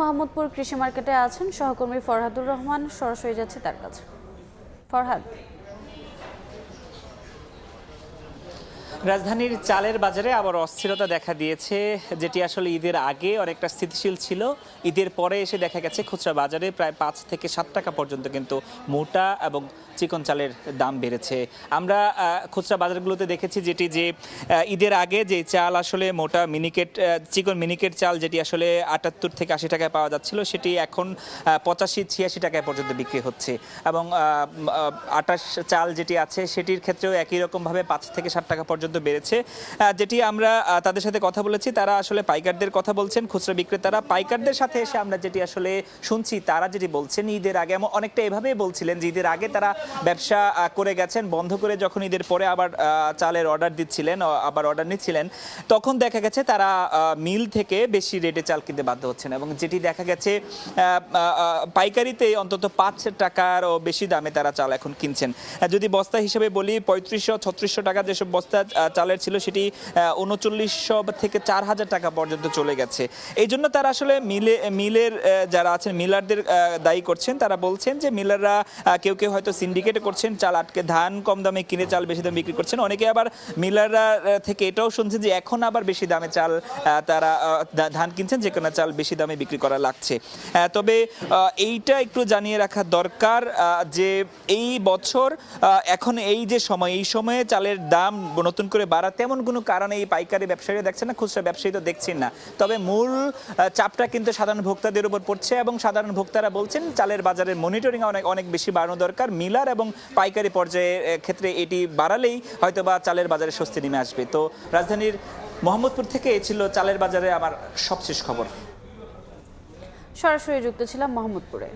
মোহাম্মদপুর কৃষি মার্কেটে আছেন সহকর্মী ফরহাদুর রহমান, সরাসরি যাচ্ছে তার কাছে। ফরহাদ, রাজধানীর চালের বাজারে আবার অস্থিরতা দেখা দিয়েছে, যেটি আসলে ঈদের আগে অনেকটা স্থিতিশীল ছিল। ঈদের পরে এসে দেখা গেছে খুচরা বাজারে প্রায় 5 থেকে 7 টাকা পর্যন্ত কিন্তু মোটা এবং চিকন চালের দাম বেড়েছে। আমরা খুচরা বাজারগুলোতে দেখেছি যেটি যে ঈদের আগে যে চাল আসলে মোটা মিনিকেট চিকন মিনিকেট চাল যেটি আসলে 78 থেকে 80 টাকায় পাওয়া যাচ্ছিল, সেটি এখন 85-86 টাকায় পর্যন্ত বিক্রি হচ্ছে। এবং আটাশ চাল যেটি আছে সেটির ক্ষেত্রেও একই রকমভাবে 5 থেকে 7 টাকা পর্যন্ত বেড়েছে। যেটি আমরা তাদের সাথে কথা বলেছি, তারা আসলে পাইকারদের কথা বলছেন, খুচরা বিক্রেতারা পাইকারদের সাথে এসে আমরা যেটি আসলে শুনছি, তারা যেটি বলছেন ঈদের আগে অনেকটা এভাবেই বলছিলেন যে ঈদের আগে তারা ব্যবসা করে গেছেন, বন্ধ করে যখন ঈদের পরে আবার চালের অর্ডার দিচ্ছিলেন, আবার অর্ডার নিচ্ছিলেন, তখন দেখা গেছে তারা মিল থেকে বেশি রেটে চাল কিনতে বাধ্য হচ্ছেন। এবং যেটি দেখা গেছে পাইকারিতে অন্তত 5 টাকারও বেশি দামে তারা চাল এখন কিনছেন। যদি বস্তা হিসেবে বলি, 3500-3600 টাকা যেসব বস্তা চালের ছিল সেটি 3900 থেকে 4000 টাকা পর্যন্ত চলে গেছে। এই জন্য তারা আসলে মিলের যারা আছেন মিলারদের দায়ী করছেন। তারা বলছেন যে মিলাররা কেউ কেউ হয়তো সিন্ডিকেট করছেন, চাল আটকে ধান কম দামে কিনে চাল বেশি দামে বিক্রি করছেন। অনেকে আবার মিলাররা থেকে এটাও শুনছেন যে এখন আবার বেশি দামে চাল তারা ধান কিনছেন, যে কোনো চাল বেশি দামে বিক্রি করা লাগছে। তবে এইটা একটু জানিয়ে রাখা দরকার যে এই বছর এখন এই যে সময়, এই সময়ে চালের দাম নতুন করে বাড়া তেমন কোনো কারণে এই পাইকারি ব্যবসায়ীরা দেখছেন না, খুচরা ব্যবসায়ী তো দেখছেন না। তবে মূল চাপটা কিন্তু সাধারণ ভোক্তাদের উপর পড়ছে এবং সাধারণ ভোক্তারা বলছেন চালের বাজারের মনিটরিং অনেক বেশি বাড়ানো দরকার। মিলার এবং পাইকারি পর্যায়ের ক্ষেত্রে এটি বাড়ালেই হয়তোবা চালের বাজারে স্বস্তি নেমে আসবে। তো রাজধানীর মোহাম্মদপুর থেকে এই ছিল চালের বাজারে আমার সবশেষ খবর। সরাসরি যুক্ত ছিলাম মোহাম্মদপুরে।